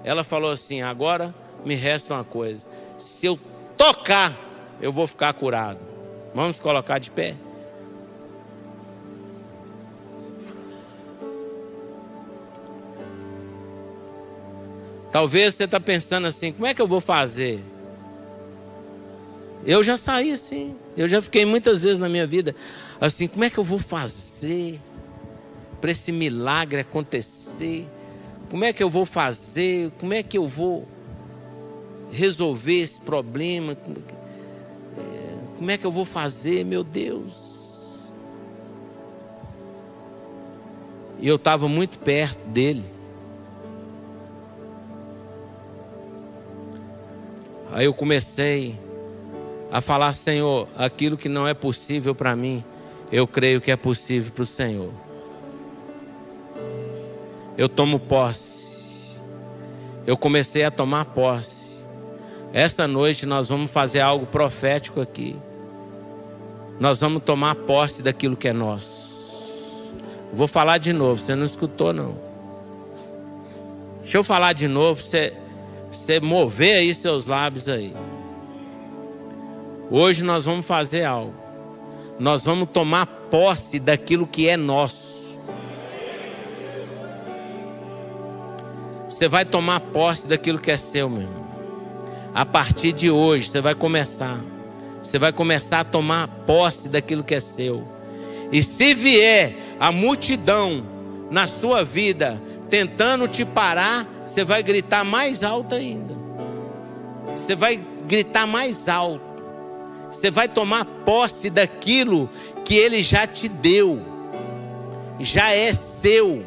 ela falou assim: agora me resta uma coisa, se eu tocar, eu vou ficar curado. Vamos colocar de pé. Talvez você está pensando assim: como é que eu vou fazer? Eu já saí assim, eu já fiquei muitas vezes na minha vida assim: como é que eu vou fazer para esse milagre acontecer? Como é que eu vou fazer? Como é que eu vou resolver esse problema? Como é que eu vou fazer, meu Deus? E eu estava muito perto dele. Aí eu comecei a falar: Senhor, aquilo que não é possível para mim, eu creio que é possível para o Senhor. Eu tomo posse. Eu comecei a tomar posse. Essa noite nós vamos fazer algo profético aqui. Nós vamos tomar posse daquilo que é nosso. Vou falar de novo, você não escutou não. Deixa eu falar de novo, você mover aí seus lábios aí. Hoje nós vamos fazer algo. Nós vamos tomar posse daquilo que é nosso. Você vai tomar posse daquilo que é seu, meu irmão. A partir de hoje você vai começar. Você vai começar a tomar posse daquilo que é seu. E se vier a multidão na sua vida tentando te parar, você vai gritar mais alto ainda. Você vai gritar mais alto. Você vai tomar posse daquilo que Ele já te deu. Já é seu.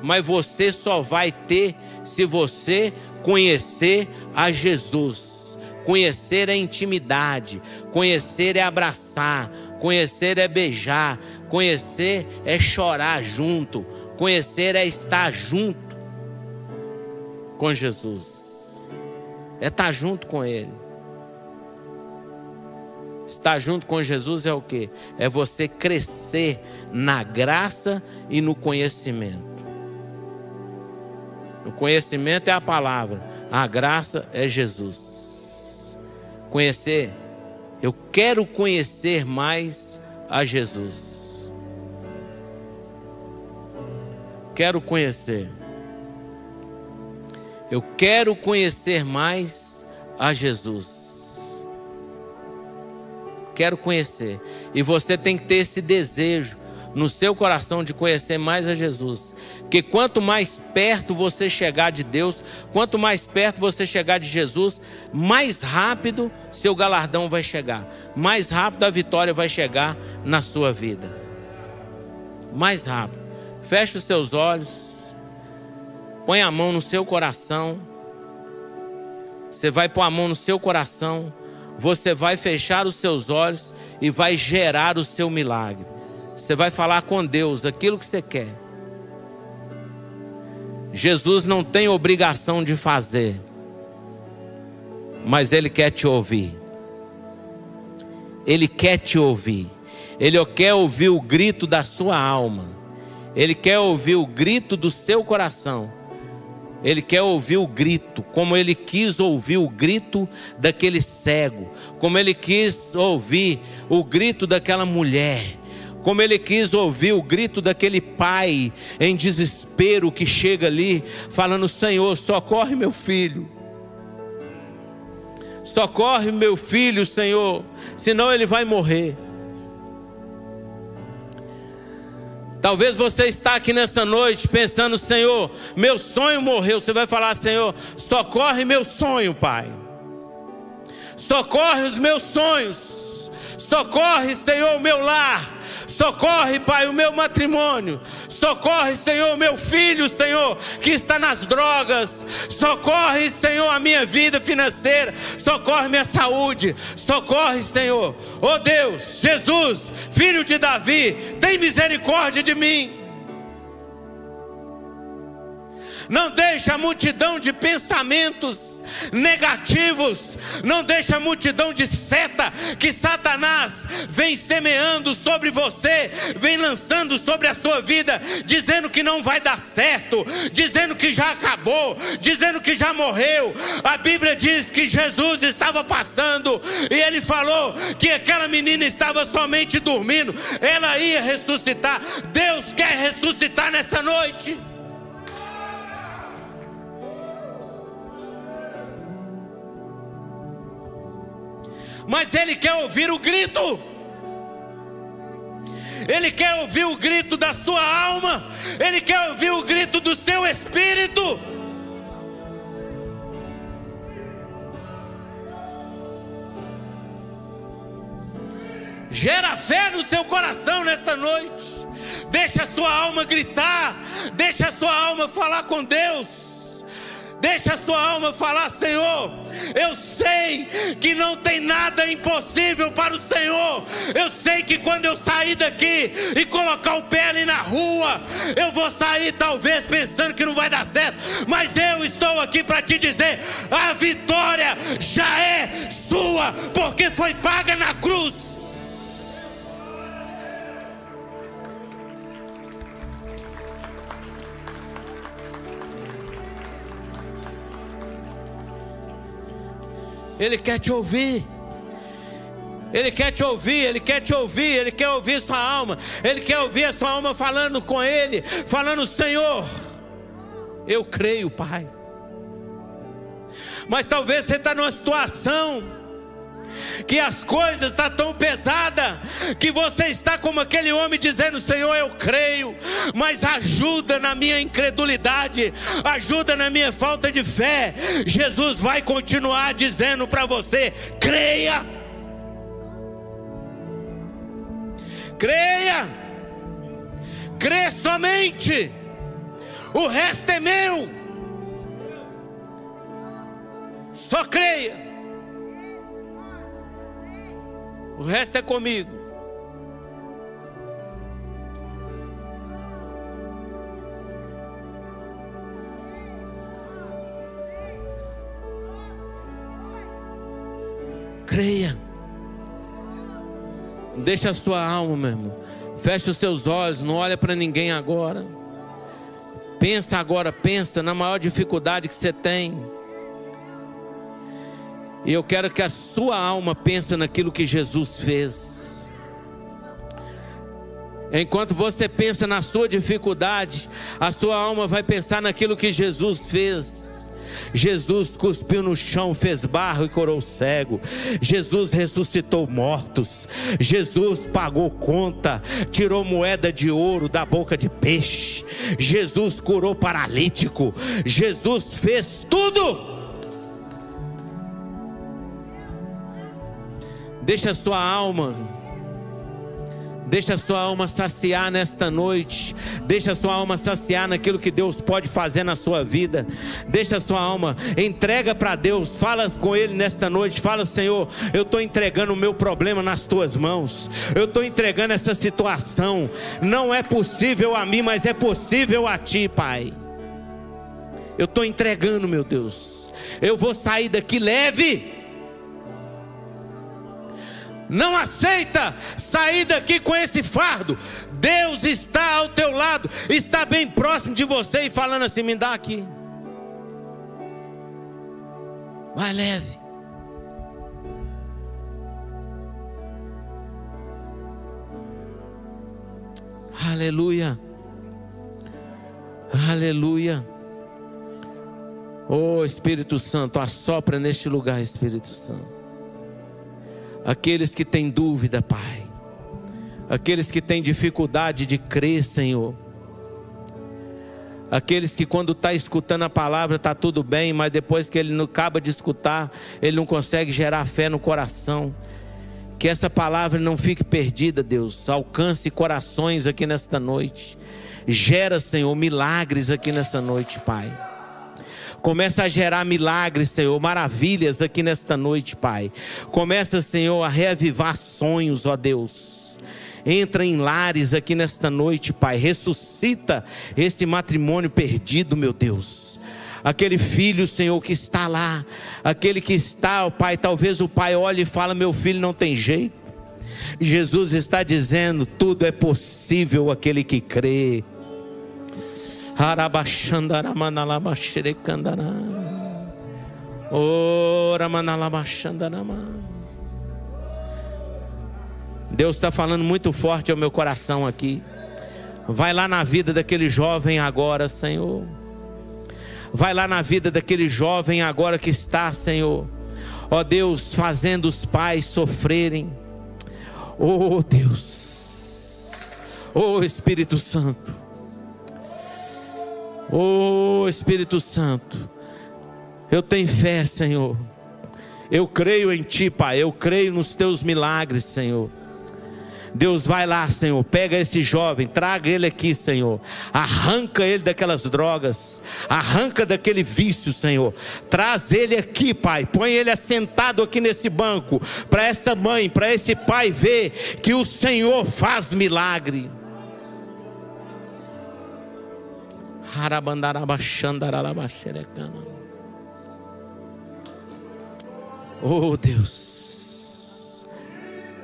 Mas você só vai ter se você conhecer a Jesus. Conhecer é intimidade. Conhecer é abraçar. Conhecer é beijar. Conhecer é chorar junto. Conhecer é estar junto com Jesus. É estar junto com Ele. Estar junto com Jesus é o quê? É você crescer na graça e no conhecimento. O conhecimento é a palavra, a graça é Jesus. Conhecer, eu quero conhecer mais a Jesus. Quero conhecer. Eu quero conhecer mais a Jesus. Quero conhecer. E você tem que ter esse desejo no seu coração de conhecer mais a Jesus. Porque quanto mais perto você chegar de Deus, quanto mais perto você chegar de Jesus, mais rápido seu galardão vai chegar. Mais rápido a vitória vai chegar na sua vida. Mais rápido. Feche os seus olhos. Põe a mão no seu coração. Você vai pôr a mão no seu coração. Você vai fechar os seus olhos e vai gerar o seu milagre. Você vai falar com Deus aquilo que você quer. Jesus não tem obrigação de fazer, mas Ele quer te ouvir. Ele quer te ouvir. Ele quer ouvir o grito da sua alma. Ele quer ouvir o grito do seu coração. Ele quer ouvir o grito, como Ele quis ouvir o grito daquele cego, como Ele quis ouvir o grito daquela mulher, como Ele quis ouvir o grito daquele pai em desespero que chega ali falando: Senhor, socorre meu filho. Socorre meu filho, Senhor, senão ele vai morrer. Talvez você está aqui nessa noite pensando: Senhor, meu sonho morreu. Você vai falar: Senhor, socorre meu sonho, Pai. Socorre os meus sonhos. Socorre, Senhor, o meu lar. Socorre, Pai, o meu matrimônio. Socorre, Senhor, o meu filho, Senhor, que está nas drogas. Socorre, Senhor, a minha vida financeira. Socorre minha saúde. Socorre, Senhor. Oh Deus, Jesus, Filho de Davi, tem misericórdia de mim. Não deixa a multidão de pensamentos negativos, não deixa a multidão de seta que Satanás vem semeando sobre você, vem lançando sobre a sua vida, dizendo que não vai dar certo, dizendo que já acabou, dizendo que já morreu. A Bíblia diz que Jesus estava passando e ele falou que aquela menina estava somente dormindo, ela ia ressuscitar. Deus quer ressuscitar nessa noite. Mas Ele quer ouvir o grito. Ele quer ouvir o grito da sua alma. Ele quer ouvir o grito do seu espírito. Gera fé no seu coração nesta noite. Deixa a sua alma gritar. Deixa a sua alma falar com Deus. Deixa a sua alma falar: Senhor, eu sei que não tem nada impossível para o Senhor. Eu sei que quando eu sair daqui e colocar o pé ali na rua, eu vou sair talvez pensando que não vai dar certo, mas eu estou aqui para te dizer: a vitória já é sua, porque foi paga na cruz. Ele quer te ouvir. Ele quer te ouvir, Ele quer te ouvir, Ele quer ouvir sua alma. Ele quer ouvir a sua alma falando com Ele, falando: Senhor, eu creio, Pai. Mas talvez você está numa situação que as coisas estão tão pesadas, que você está como aquele homem dizendo: Senhor, eu creio, mas ajuda na minha incredulidade, ajuda na minha falta de fé. Jesus vai continuar dizendo para você: creia, creia, crê somente, o resto é meu, só creia. O resto é comigo. Creia. Deixa a sua alma, meu irmão. Fecha os seus olhos, não olha para ninguém agora. Pensa agora, pensa na maior dificuldade que você tem. E eu quero que a sua alma pense naquilo que Jesus fez. Enquanto você pensa na sua dificuldade, a sua alma vai pensar naquilo que Jesus fez. Jesus cuspiu no chão, fez barro e curou o cego. Jesus ressuscitou mortos. Jesus pagou conta, tirou moeda de ouro da boca de peixe. Jesus curou paralítico. Jesus fez tudo. Deixa a sua alma saciar nesta noite. Deixa a sua alma saciar naquilo que Deus pode fazer na sua vida. Deixa a sua alma, entrega para Deus. Fala com Ele nesta noite. Fala: Senhor, eu estou entregando o meu problema nas tuas mãos. Eu estou entregando essa situação. Não é possível a mim, mas é possível a ti, Pai. Eu estou entregando, meu Deus. Eu vou sair daqui leve. Não aceita sair daqui com esse fardo. Deus está ao teu lado, está bem próximo de você e falando assim: me dá aqui. Vai leve. Aleluia. Aleluia. Oh Espírito Santo, assopra neste lugar, Espírito Santo. Aqueles que têm dúvida, Pai. Aqueles que têm dificuldade de crer, Senhor. Aqueles que quando está escutando a palavra está tudo bem, mas depois que ele não acaba de escutar, ele não consegue gerar fé no coração. Que essa palavra não fique perdida, Deus. Alcance corações aqui nesta noite. Gera, Senhor, milagres aqui nesta noite, Pai. Começa a gerar milagres, Senhor, maravilhas aqui nesta noite, Pai. Começa, Senhor, a reavivar sonhos, ó Deus. Entra em lares aqui nesta noite, Pai. Ressuscita esse matrimônio perdido, meu Deus. Aquele filho, Senhor, que está lá. Aquele que está, ó Pai, talvez o pai olhe e fala: meu filho não tem jeito. Jesus está dizendo: tudo é possível aquele que crê. Deus está falando muito forte ao meu coração aqui. Vai lá na vida daquele jovem agora, Senhor. Vai lá na vida daquele jovem agora que está, Senhor, ó Deus, fazendo os pais sofrerem. Oh Deus, oh Espírito Santo, oh Espírito Santo, eu tenho fé, Senhor. Eu creio em Ti, Pai. Eu creio nos Teus milagres, Senhor. Deus, vai lá, Senhor, pega esse jovem, traga ele aqui, Senhor, arranca ele daquelas drogas, arranca daquele vício, Senhor, traz ele aqui, Pai, põe ele assentado aqui nesse banco, para essa mãe, para esse pai ver que o Senhor faz milagre. Oh Deus,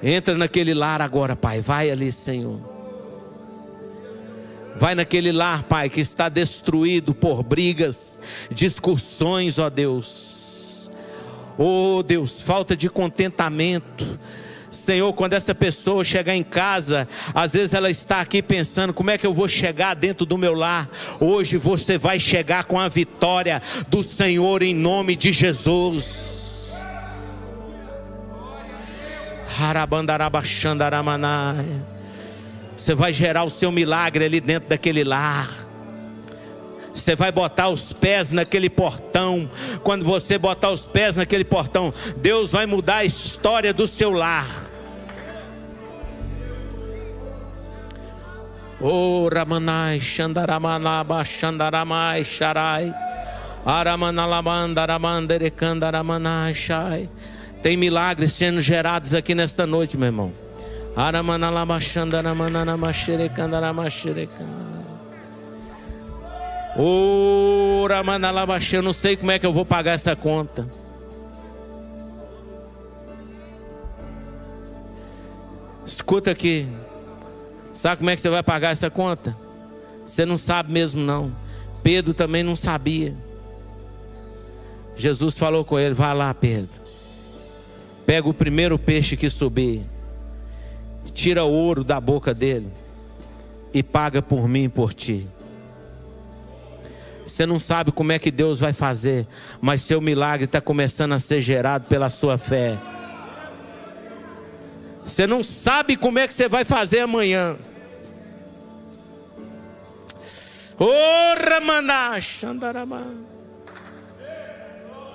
entra naquele lar agora, Pai. Vai ali, Senhor. Vai naquele lar, Pai, que está destruído por brigas, discussões, ó Deus. Oh Deus, falta de contentamento. Senhor, quando essa pessoa chegar em casa, às vezes ela está aqui pensando: como é que eu vou chegar dentro do meu lar? Hoje você vai chegar com a vitória do Senhor em nome de Jesus. Você vai gerar o seu milagre ali dentro daquele lar. Você vai botar os pés naquele portão. Quando você botar os pés naquele portão, Deus vai mudar a história do seu lar. Oh Ramanai Xandaramanaba Xandaramai Xarai Aramanalabandaramandere Xai. Tem milagres sendo gerados aqui nesta noite, meu irmão. Eu não sei como é que eu vou pagar essa conta. Escuta aqui. Sabe como é que você vai pagar essa conta? Você não sabe mesmo não. Pedro também não sabia. Jesus falou com ele: vai lá, Pedro. Pega o primeiro peixe que subir, tira o ouro da boca dele e paga por mim e por ti. Você não sabe como é que Deus vai fazer, mas seu milagre está começando a ser gerado pela sua fé. Você não sabe como é que você vai fazer amanhã.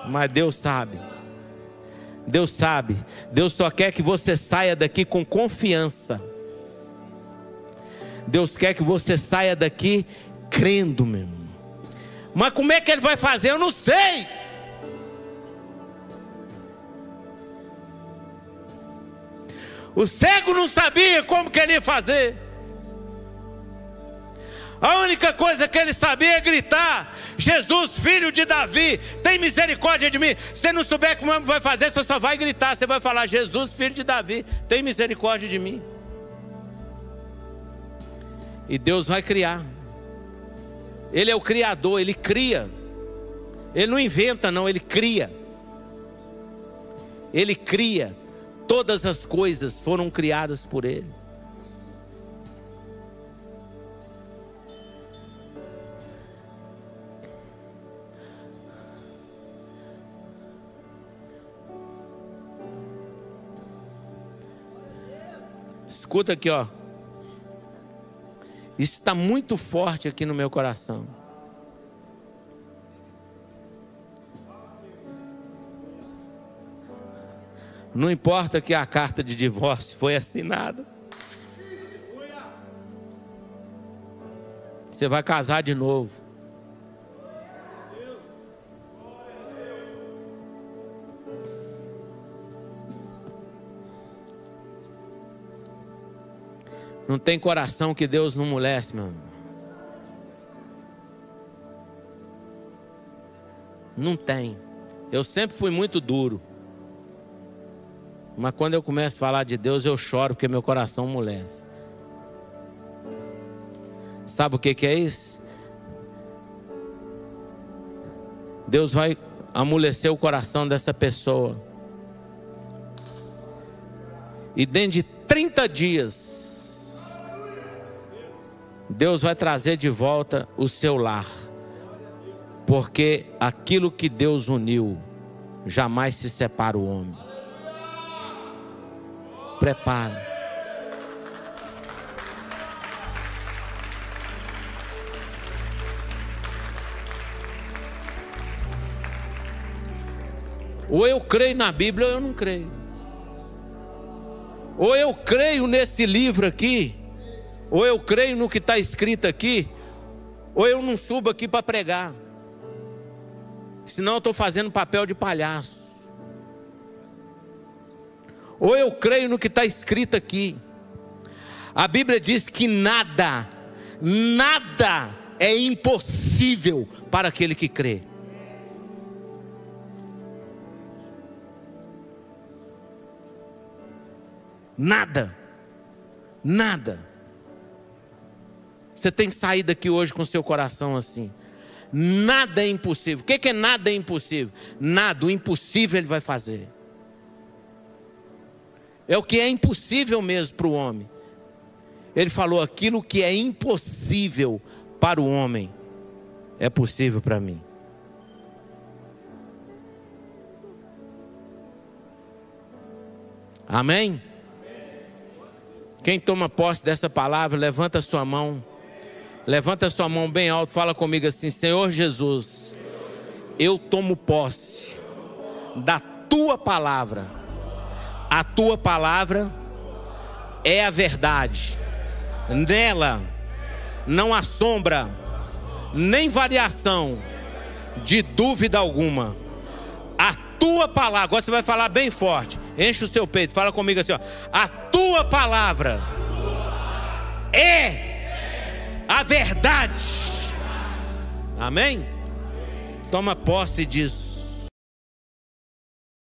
Mas Deus sabe. Deus sabe. Deus só quer que você saia daqui com confiança. Deus quer que você saia daqui crendo, meu irmão. Mas como é que Ele vai fazer? Eu não sei. O cego não sabia como que ele ia fazer. A única coisa que ele sabia é gritar: Jesus, filho de Davi, tem misericórdia de mim. Se você não souber como vai fazer, você só vai gritar. Você vai falar: Jesus, filho de Davi, tem misericórdia de mim. E Deus vai criar. Ele é o Criador, Ele cria. Ele não inventa não, Ele cria. Ele cria. Todas as coisas foram criadas por Ele. Escuta aqui, ó. Isso está muito forte aqui no meu coração. Não importa que a carta de divórcio foi assinada. Você vai casar de novo. Não tem coração que Deus não amolece, meu irmão. Não tem. Eu sempre fui muito duro. Mas quando eu começo a falar de Deus, eu choro porque meu coração amolece. Sabe o que é isso? Deus vai amolecer o coração dessa pessoa. E dentro de 30 dias, Deus vai trazer de volta o seu lar. Porque aquilo que Deus uniu, jamais se separa o homem. Prepara. Ou eu creio na Bíblia ou eu não creio. Ou eu creio nesse livro aqui, ou eu creio no que está escrito aqui, ou eu não subo aqui para pregar. Senão eu estou fazendo papel de palhaço. Ou eu creio no que está escrito aqui. A Bíblia diz que nada é impossível para aquele que crê. Nada. Você tem que sair daqui hoje com o seu coração assim. Nada é impossível. O que é nada é impossível? Nada, o impossível Ele vai fazer. É o que é impossível mesmo para o homem. Ele falou: aquilo que é impossível para o homem é possível para mim. Amém? Quem toma posse dessa palavra, levanta a sua mão. Levanta a sua mão bem alto, fala comigo assim: Senhor Jesus, eu tomo posse da Tua palavra. A Tua palavra é a verdade. Nela não há sombra, nem variação de dúvida alguma. A Tua palavra, agora você vai falar bem forte, enche o seu peito, fala comigo assim, ó: a Tua palavra é a verdade. Amém? Toma posse disso.